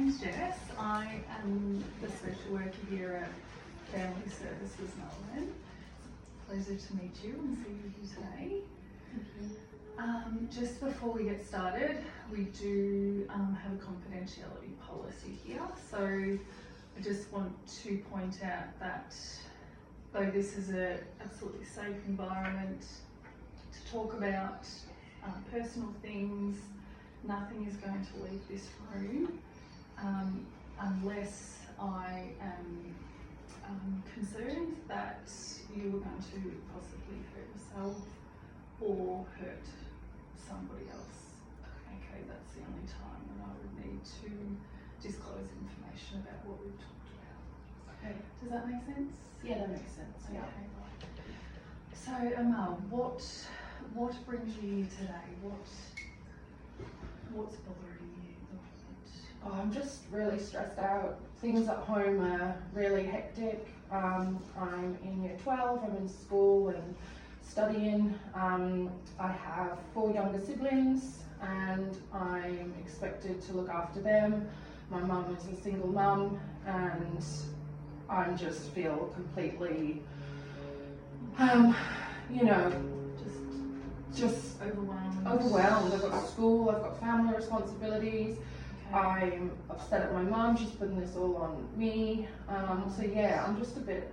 name's Jess. I am the social worker here at Family Services Melbourne. It's a pleasure to meet you and see you today. Just before we get started, we do have a confidentiality policy here. So I just want to point out that though this is an absolutely safe environment to talk about personal things, nothing is going to leave this room unless I am concerned that you are going to possibly hurt yourself or hurt somebody else. Okay, that's the only time when I would need to disclose information about what we've talked about. Okay, does that make sense? Yeah, that makes sense. Okay, Yeah. right. So Amal, what brings you here today? What's bothering you at the moment? Oh, I'm just really stressed out. Things at home are really hectic. I'm in year 12, I'm in school and studying. I have 4 younger siblings and I'm expected to look after them. My mum is a single mum and I just feel completely, just overwhelmed. I've got school, I've got family responsibilities. Okay. I'm upset at my mum, she's putting this all on me. So yeah, I'm just a bit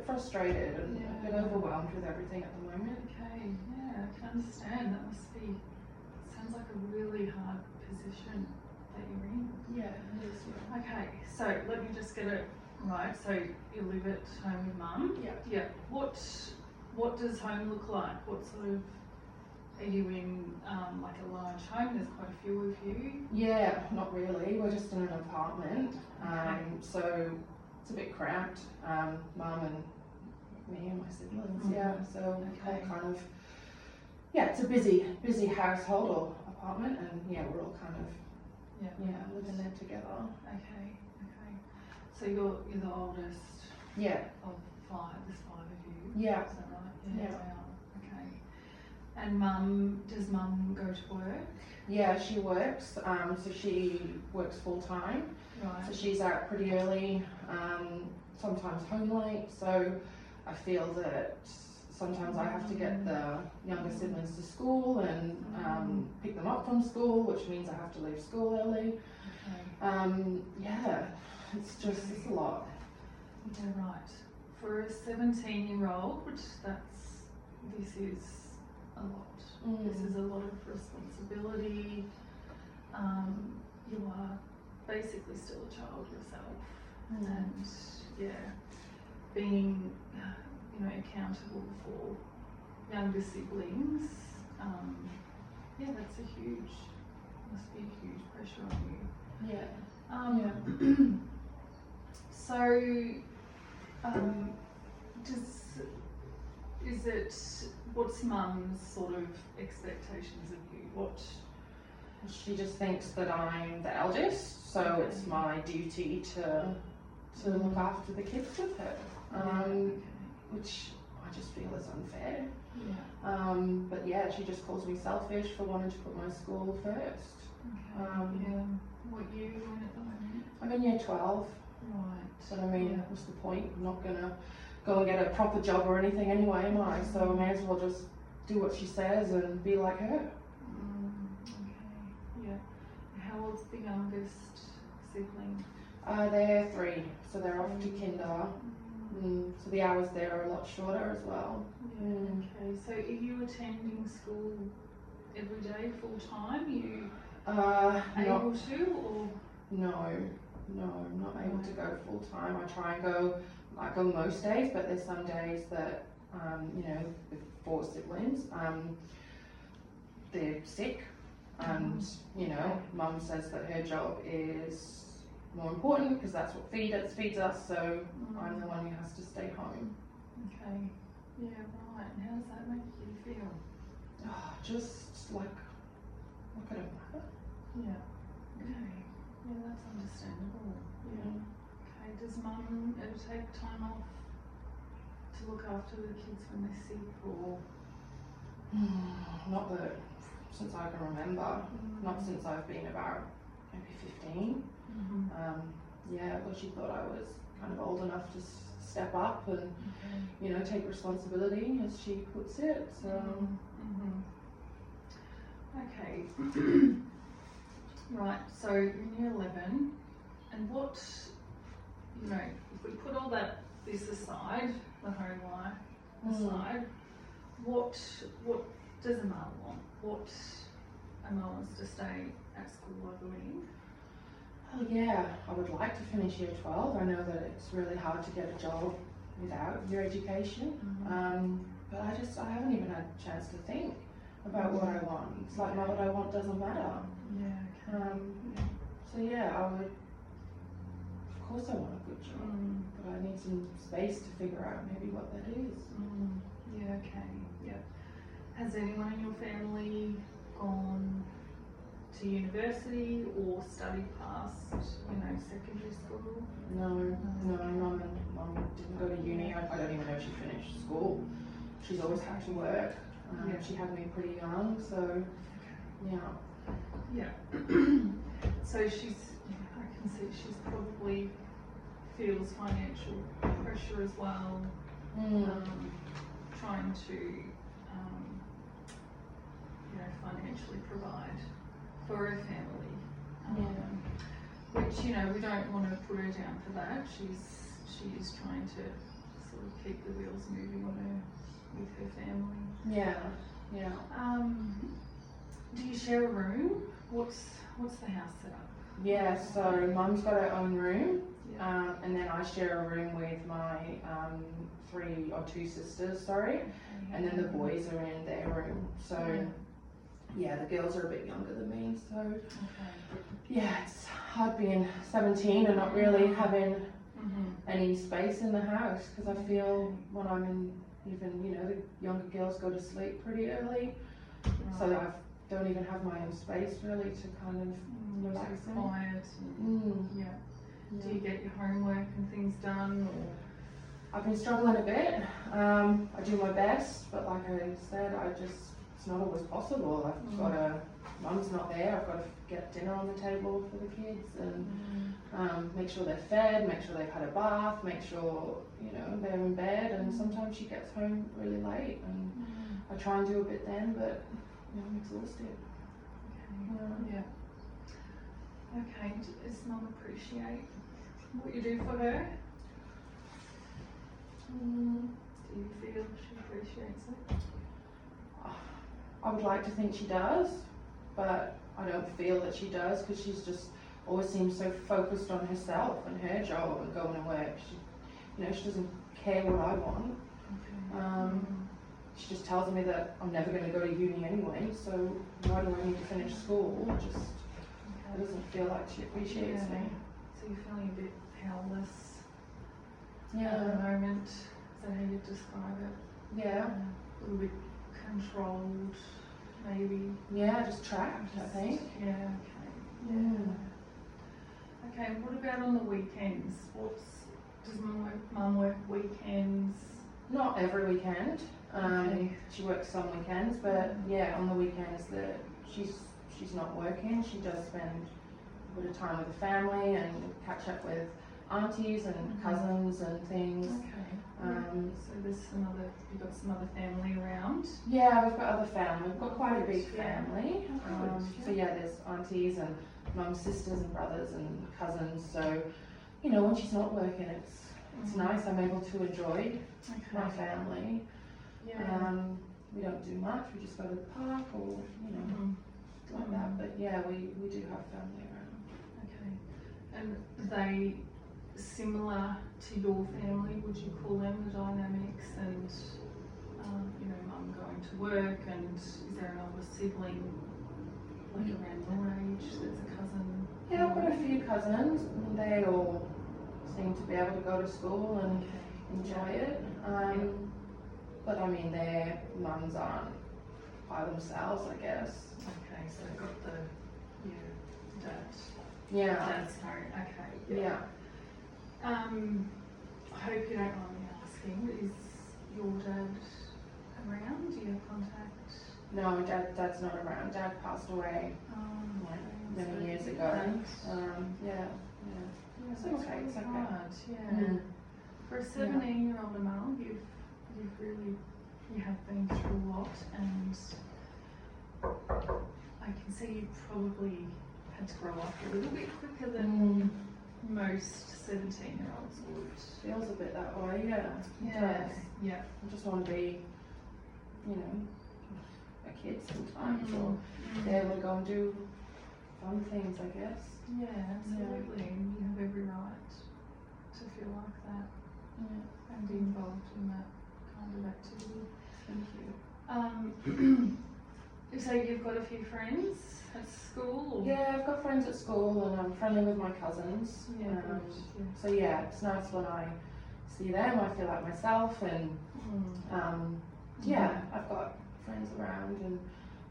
frustrated and a bit overwhelmed with everything at the moment. Okay, yeah, I can understand. That must be, sounds like a really hard position that you're in. Yeah, it is. Yeah. Okay, so let me just get it right. So you live at home with mum? Yeah. Yeah. What does home look like? What sort of, are you in like a large home? There's quite a few of you. Yeah, not really. We're just in an apartment. Okay. So it's a bit cramped. Mum and me and my siblings. Mhm. Yeah. So Okay. all kind of, yeah, it's a busy household or apartment, and yeah, we're all kind of living there together. Okay. So you're the oldest Yeah. of 5. There's 5 of you. Yeah. Is that right? Yeah. Wow. Okay. And does mum go to work? Yeah, she works. So she works full time. Right. So she's out pretty early, sometimes home late. So I feel that sometimes I have to get the younger siblings to school and pick them up from school, which means I have to leave school early. Okay. Yeah, it's a lot. Yeah, right. For a 17-year-old, this is a lot. This is a lot of responsibility. You are basically still a child yourself, and yeah, being accountable for younger siblings. Yeah, that's must be a huge pressure on you. Yeah. So, what's mum's sort of expectations of you? She just thinks that I'm the eldest, so it's my duty to look after the kids with her, which I just feel is unfair. Yeah. But yeah, she just calls me selfish for wanting to put my school first. Yeah. What year are you in at the moment? I'm in year 12, Right. so I mean, Yeah. what's the point? I'm not gonna go and get a proper job or anything anyway, am I? So I may as well just do what she says and be like her. Okay. Yeah. How old's the youngest sibling? They're 3, so they're off to kinder. So the hours there are a lot shorter as well. Yeah. Okay. So are you attending school every day full time? You able to, or? No, I'm not able to go full time. I go most days, but there's some days that, with 4 siblings, they're sick, and, mum says that her job is more important because that's what feeds us, so I'm the one who has to stay home. Okay. Yeah, right. And how does that make you feel? Oh, just like I don't matter. Yeah. Okay. Yeah, that's understandable. Yeah. Okay. Does mum ever take time off to look after the kids when they're sick, or? Not that since I can remember. Not since I've been about maybe 15. Mm-hmm. Yeah, well, she thought I was kind of old enough to step up and, you know, take responsibility, as she puts it. So, Okay. Right, so you're in year 11, and what, you know, if we put all this aside, the home life aside, what does a mum want? What a mum wants to stay at school, I believe. oh yeah, I would like to finish year 12. I know that it's really hard to get a job without your education, but I haven't even had a chance to think about what I want. It's like what I want doesn't matter. Yeah. Okay. So yeah, of course I want a good job, but I need some space to figure out maybe what that is. Yeah. Okay. Yeah. Has anyone in your family gone to university or studied past, you know, secondary school? No, mum didn't go to uni. I don't even know if she finished school. She's always had to work. She had me pretty young, so yeah. So I can see she's probably feels financial pressure as well, trying to, you know, financially provide for her family. Which, you know, we don't want to put her down for that. She is trying to sort of keep the wheels moving on her with her family. Yeah. Do you share a room? What's the house set up? Yeah, so mum's got her own room, and then I share a room with my two sisters, and then the boys are in their room. So yeah, the girls are a bit younger than me, so yeah, it's hard being 17 and not really having any space in the house, because I feel when I'm in, even, you know, the younger girls go to sleep pretty early, so I don't even have my own space really to kind of relax in. Quiet. Do you get your homework and things done? Or? I've been struggling a bit. I do my best, but like I said, it's not always possible. I've got mum's not there. I've got to get dinner on the table for the kids and make sure they're fed, make sure they've had a bath, make sure, you know, they're in bed. And sometimes she gets home really late, and I try and do a bit then, but you know, I'm exhausted. Okay. Does mum appreciate what you do for her? Do you feel she appreciates it? I would like to think she does, but I don't feel that she does, because she's just always seems so focused on herself and her job and going to work. She doesn't care what I want. She just tells me that I'm never going to go to uni anyway, so why do I need to finish school? It doesn't feel like she appreciates me. So you're feeling a bit powerless Yeah. at the moment. Is that how you describe it? Yeah. A little bit controlled, maybe. Yeah, just trapped, I think. Yeah, okay. Yeah. Okay, what about on the weekends? Does mum work weekends? Not every weekend. She works some weekends, but yeah, on the weekends she's not working. She does spend a bit of time with the family and catch up with aunties and cousins and things. So you've got some other family around? Yeah, we've got other family. We've got quite a big family. So yeah, there's aunties and mum's sisters and brothers and cousins. So, you know, when she's not working, it's nice. I'm able to enjoy my family. We don't do much. We just go to the park or, you know, like that. But yeah, we do have family around. Okay. And are they similar to your family? Would you call them the dynamics? And you know, mum going to work, and is there another sibling like around your age that's a cousin? Yeah, I've got a few cousins, and they all seem to be able to go to school and enjoy it. But I mean, their mums aren't by themselves, I guess. Okay, so they've got dad's home. Okay. Yeah. I hope you don't mind me asking, is your dad around? Do you have contact? No, dad's not around. Dad passed away many years ago. ago. Yeah. Yeah, It's that's okay, really it's okay. hard, yeah. Mm. For a 17-year-old mum, you've really, you have been through a lot, and I can see you probably had to grow up a little bit quicker than most 17-year-olds would. Feels a bit that way, yeah. It Yeah, does. yeah. I just want to be, you know, a kid sometimes, or be able to go and do fun things, I guess. Yeah, absolutely. And you have every right to feel like that Yeah. and be involved in that kind of activity. Thank you. So you've got a few friends at school? Or? Yeah, I've got friends at school and I'm friendly with my cousins. Yeah, good. Yeah. So yeah, it's nice when I see them, I feel like myself, and yeah, I've got friends around, and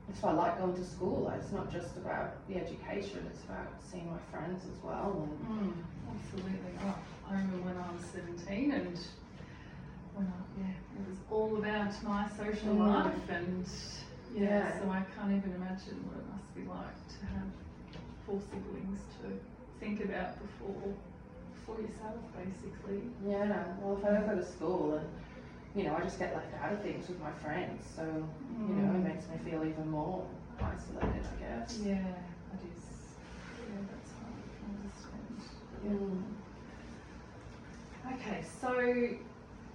that's why I like going to school. Like, it's not just about the education, it's about seeing my friends as well. And Absolutely. Oh, I remember when I was 17 and when it was all about my social life, and so I can't even imagine what it must be like to have 4 siblings to think about before yourself, basically. yeah, well, if I don't go to school and you know, I just get left out of things with my friends, so you know, it makes me feel even more isolated, I guess. Yeah, it is. Yeah, that's hard to understand. Yeah. Okay, so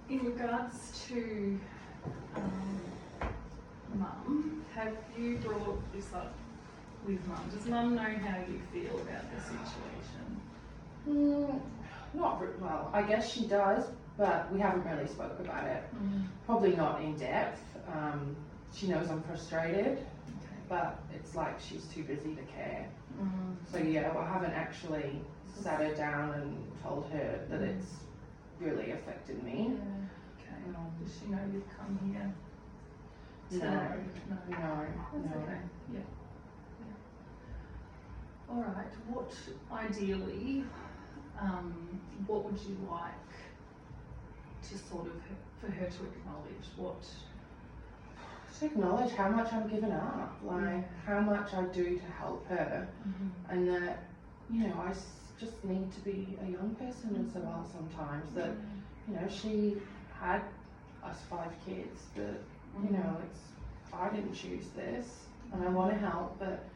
in regards to Mum, have you brought this up with Mum? Does Mum know how you feel about the situation? Well, I guess she does, but we haven't really spoke about it. Probably not in depth. She knows I'm frustrated, but it's like she's too busy to care. So yeah, I haven't actually sat her down and told her that it's really affected me. Yeah. Okay. Does she know you've come here? No. That's okay. Yeah. All right. What ideally, what would you like to sort of for her to acknowledge? What? To acknowledge how much I'm giving up, like how much I do to help her, and that you know just need to be a young person as well sometimes. That you know she had us 5 kids, but you know I didn't choose this, and I want to help, but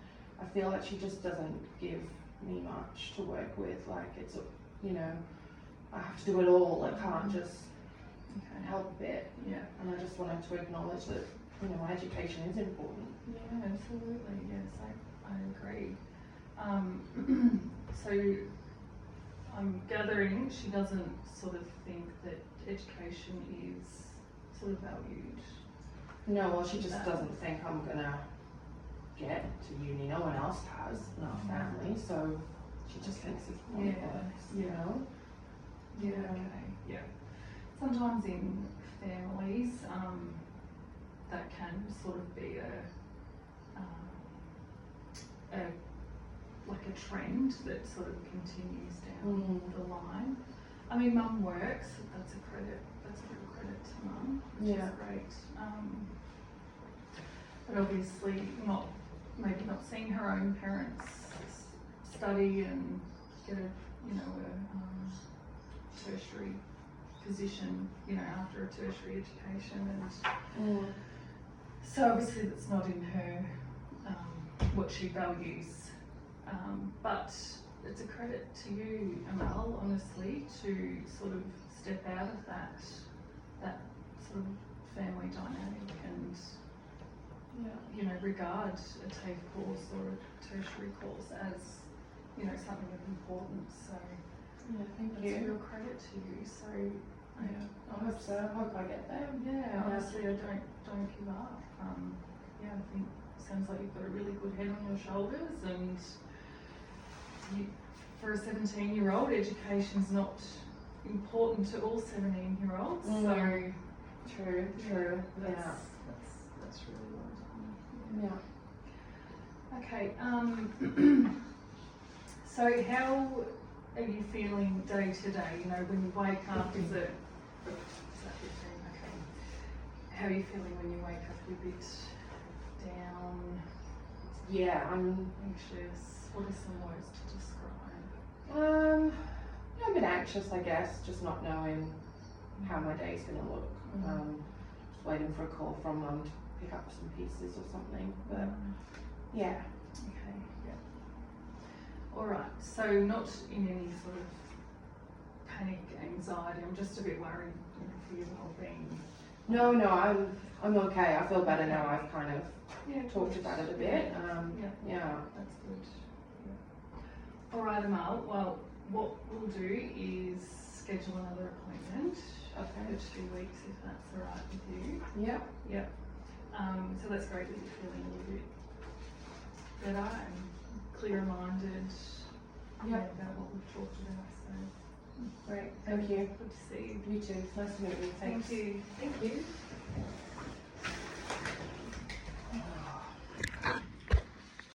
I feel like she just doesn't give me much to work with. Like it's you know I have to do it all. I can't just help a bit. Yeah. And I just wanted to acknowledge that you know my education is important. Yeah, absolutely. Yes, I agree. So I'm gathering she doesn't sort of think that education is sort of valued. No, well, she just doesn't think I'm gonna get to uni. No one else has in our family, so she just thinks it's pointless, you know? Yeah, okay, yeah. Sometimes in families, that can sort of be like a trend that sort of continues down the line. I mean, Mum works, that's a real credit to Mum, which is great. But obviously maybe not seeing her own parents study and get a tertiary position, after a tertiary education, and so obviously that's not in her what she values. But it's a credit to you, Amal, honestly, to sort of step out of that sort of family dynamic and regard a TAFE course or a tertiary course as something of importance. So thank it's you. a real credit to you. So I hope so. I hope I get there. Honestly, I don't give up. I think it sounds like you've got a really good head on your shoulders, and for a 17-year-old, education's not important to all 17-year-olds. So true. That's really well done. Yeah. Okay. So how are you feeling day to day? When you wake up, is that 15? Okay. How are you feeling when you wake up? A bit down? Yeah, I'm Anxious? what are some words to describe? A bit anxious, I guess, just not knowing how my day's going to look. Just waiting for a call from mum to pick up some pieces or something. But yeah. Okay, yeah. Alright, so not in any sort of panic, anxiety, I'm just a bit worried, you know, for your well-being. No, I'm okay. I feel better now. I've kind of talked about it a bit. Yeah. That's good. Yeah. Alright, Amal, well, what we'll do is schedule another appointment Okay. for 2 weeks if that's alright with you. Yep. Yep. So that's great that you're feeling a little bit better and clear-minded about what we've talked about. So Great. Thank you. good to see you. You too. Nice to meet you. Thanks. Thank you. Thank you.